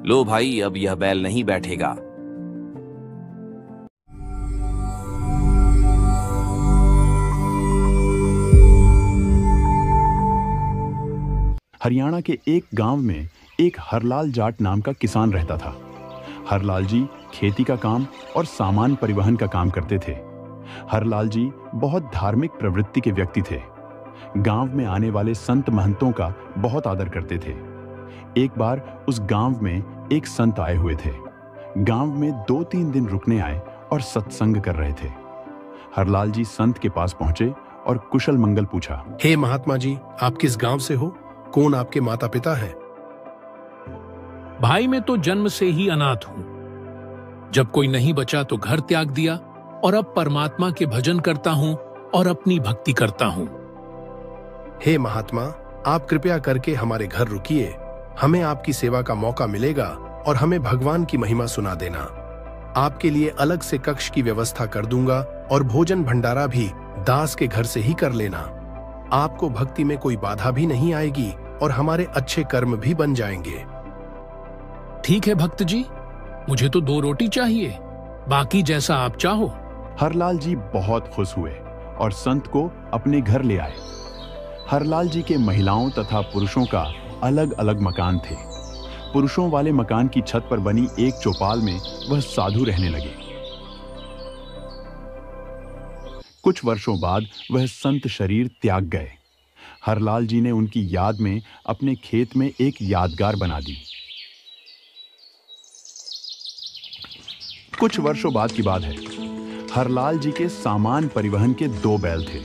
लो भाई, अब यह बैल नहीं बैठेगा। हरियाणा के एक गांव में एक हरलाल जाट नाम का किसान रहता था। हरलाल जी खेती का काम और सामान परिवहन का काम करते थे। हरलाल जी बहुत धार्मिक प्रवृत्ति के व्यक्ति थे। गांव में आने वाले संत महंतों का बहुत आदर करते थे। एक बार उस गांव में एक संत आए हुए थे। गांव में 2-3 दिन रुकने आए और सत्संग कर रहे थे। हरलाल जी संत के पास पहुंचे और कुशल मंगल पूछा। हे महात्मा जी, आप किस गांव से हो? कौन आपके माता पिता हैं? भाई, मैं तो जन्म से ही अनाथ हूं। जब कोई नहीं बचा तो घर त्याग दिया और अब परमात्मा के भजन करता हूं और अपनी भक्ति करता हूं। हे महात्मा, आप कृपया करके हमारे घर रुकिए। हमें आपकी सेवा का मौका मिलेगा और हमें भगवान की महिमा सुना देना। आपके लिए अलग से कक्ष की व्यवस्था कर दूंगा और भोजन भंडारा भी दास के घर से ही कर लेना। आपको भक्ति में कोई बाधा भी नहीं आएगी और हमारे अच्छे कर्म भी बन जाएंगे। ठीक है भक्त जी, मुझे तो 2 रोटी चाहिए, बाकी जैसा आप चाहो। हरलाल जी बहुत खुश हुए और संत को अपने घर ले आए। हरलाल जी के महिलाओं तथा पुरुषों का अलग अलग मकान थे। पुरुषों वाले मकान की छत पर बनी एक चौपाल में वह साधु रहने लगे। कुछ वर्षों बाद वह संत शरीर त्याग गए। हरलाल जी ने उनकी याद में अपने खेत में एक यादगार बना दी। कुछ वर्षों बाद की बात है। हरलाल जी के सामान परिवहन के 2 बैल थे।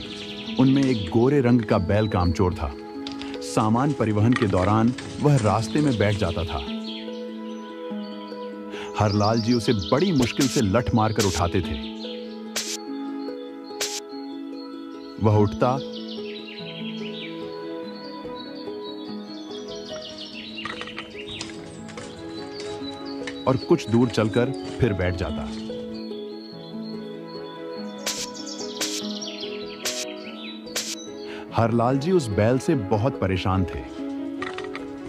उनमें एक गोरे रंग का बैल कामचोर था। सामान परिवहन के दौरान वह रास्ते में बैठ जाता था। हरलाल जी उसे बड़ी मुश्किल से लठ मारकर उठाते थे। वह उठता और कुछ दूर चलकर फिर बैठ जाता। हरलाल जी उस बैल से बहुत परेशान थे।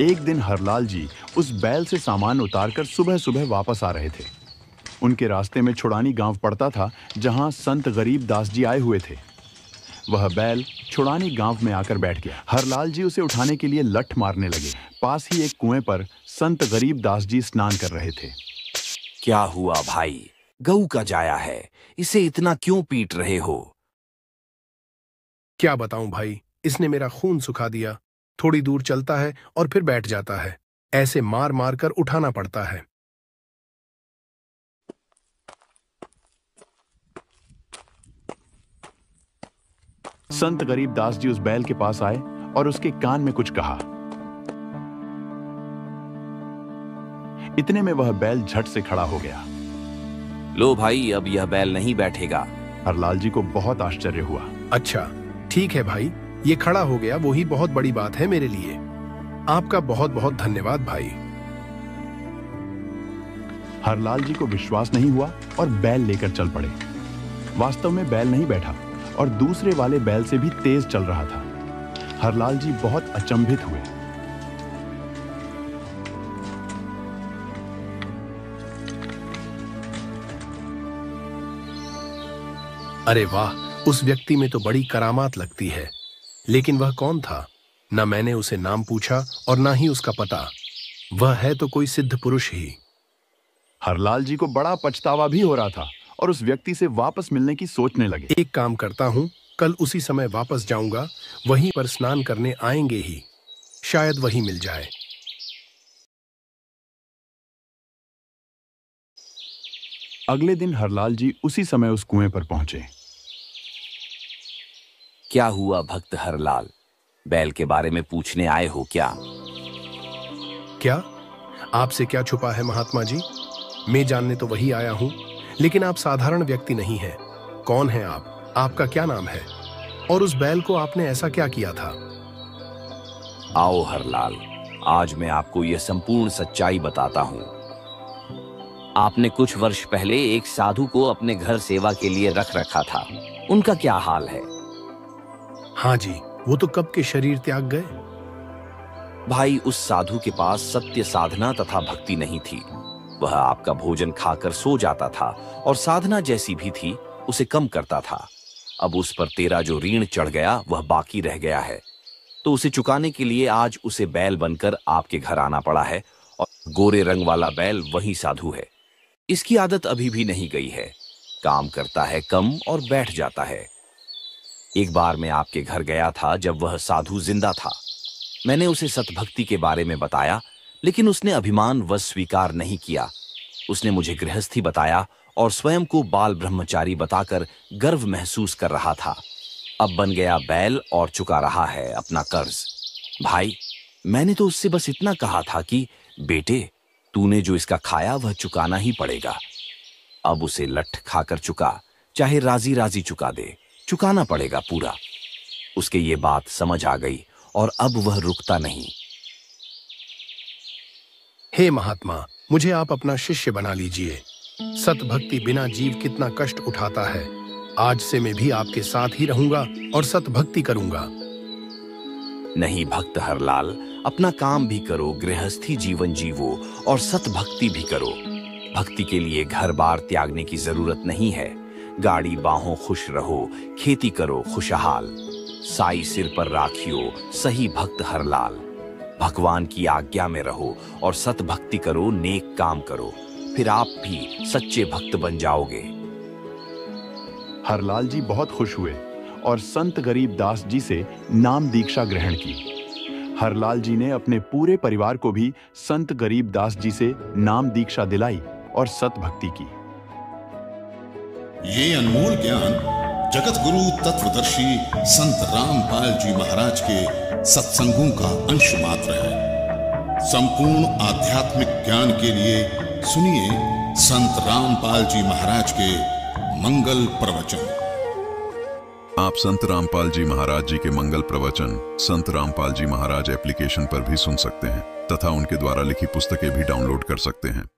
एक दिन हरलाल जी उस बैल से सामान उतारकर सुबह सुबह वापस आ रहे थे। उनके रास्ते में छुड़ानी गांव पड़ता था, जहां संत गरीब दास जी आए हुए थे। वह बैल छुड़ानी गांव में आकर बैठ गया। हरलाल जी उसे उठाने के लिए लठ मारने लगे। पास ही एक कुएं पर संत गरीब दास जी स्नान कर रहे थे। क्या हुआ भाई, गऊ का जाया है, इसे इतना क्यों पीट रहे हो? क्या बताऊं भाई, इसने मेरा खून सुखा दिया। थोड़ी दूर चलता है और फिर बैठ जाता है। ऐसे मार मार कर उठाना पड़ता है। संत गरीब दास जी उस बैल के पास आए और उसके कान में कुछ कहा। इतने में वह बैल झट से खड़ा हो गया। लो भाई, अब यह बैल नहीं बैठेगा। हरलाल जी को बहुत आश्चर्य हुआ। अच्छा, ठीक है भाई, ये खड़ा हो गया, वही बहुत बड़ी बात है मेरे लिए। आपका बहुत बहुत धन्यवाद भाई। हरलाल जी को विश्वास नहीं हुआ और बैल लेकर चल पड़े। वास्तव में बैल नहीं बैठा और दूसरे वाले बैल से भी तेज चल रहा था। हरलाल जी बहुत अचंभित हुए। अरे वाह, उस व्यक्ति में तो बड़ी करामात लगती है। लेकिन वह कौन था? न मैंने उसे नाम पूछा और न ही उसका पता। वह है तो कोई सिद्ध पुरुष ही। हरलाल जी को बड़ा पछतावा भी हो रहा था और उस व्यक्ति से वापस मिलने की सोचने लगे। एक काम करता हूं, कल उसी समय वापस जाऊंगा। वहीं पर स्नान करने आएंगे ही, शायद वही मिल जाए। अगले दिन हरलाल जी उसी समय उस कुएं पर पहुंचे। क्या हुआ भक्त हरलाल, बैल के बारे में पूछने आए हो क्या? क्या आपसे क्या छुपा है महात्मा जी? मैं जानने तो वही आया हूं, लेकिन आप साधारण व्यक्ति नहीं हैं। कौन है आप? आपका क्या नाम है? और उस बैल को आपने ऐसा क्या किया था? आओ हरलाल, आज मैं आपको यह संपूर्ण सच्चाई बताता हूं। आपने कुछ वर्ष पहले एक साधु को अपने घर सेवा के लिए रख रखा था। उनका क्या हाल है? हाँ जी, वो तो कब के शरीर त्याग गए। भाई, उस साधु के पास सत्य साधना तथा भक्ति नहीं थी। वह आपका भोजन खाकर सो जाता था और साधना जैसी भी थी उसे कम करता था। अब उस पर तेरा जो ऋण चढ़ गया वह बाकी रह गया है, तो उसे चुकाने के लिए आज उसे बैल बनकर आपके घर आना पड़ा है। और गोरे रंग वाला बैल वही साधु है। इसकी आदत अभी भी नहीं गई है, काम करता है कम और बैठ जाता है। एक बार मैं आपके घर गया था जब वह साधु जिंदा था। मैंने उसे सतभक्ति के बारे में बताया, लेकिन उसने अभिमान वश स्वीकार नहीं किया। उसने मुझे गृहस्थी बताया और स्वयं को बाल ब्रह्मचारी बताकर गर्व महसूस कर रहा था। अब बन गया बैल और चुका रहा है अपना कर्ज। भाई, मैंने तो उससे बस इतना कहा था कि बेटे, तूने जो इसका खाया वह चुकाना ही पड़ेगा। अब उसे लठ खाकर चुका, चाहे राजी राजी चुका दे, चुकाना पड़ेगा पूरा। उसके ये बात समझ आ गई और अब वह रुकता नहीं। हे महात्मा, मुझे आप अपना शिष्य बना लीजिए। सतभक्ति बिना जीव कितना कष्ट उठाता है। आज से मैं भी आपके साथ ही रहूंगा और सतभक्ति करूंगा। नहीं भक्त हरलाल, अपना काम भी करो, गृहस्थी जीवन जीवो और सतभक्ति भी करो। भक्ति के लिए घर बार त्यागने की जरूरत नहीं है। गाड़ी बाहों खुश रहो, खेती करो खुशहाल। साई सिर पर राखियो, सही भक्त हरलाल। भगवान की आज्ञा में रहो और सतभक्ति करो, नेक काम करो, फिर आप भी सच्चे भक्त बन जाओगे। हरलाल जी बहुत खुश हुए और संत गरीब दास जी से नाम दीक्षा ग्रहण की। हरलाल जी ने अपने पूरे परिवार को भी संत गरीब दास जी से नाम दीक्षा दिलाई और सतभक्ति की। ये अनमोल ज्ञान जगत गुरु तत्वदर्शी संत रामपाल जी महाराज के सत्संगों का अंश मात्र है। संपूर्ण आध्यात्मिक ज्ञान के लिए सुनिए संत रामपाल जी महाराज के मंगल प्रवचन। आप संत रामपाल जी महाराज जी के मंगल प्रवचन संत रामपाल जी महाराज एप्लीकेशन पर भी सुन सकते हैं तथा उनके द्वारा लिखी पुस्तकें भी डाउनलोड कर सकते हैं।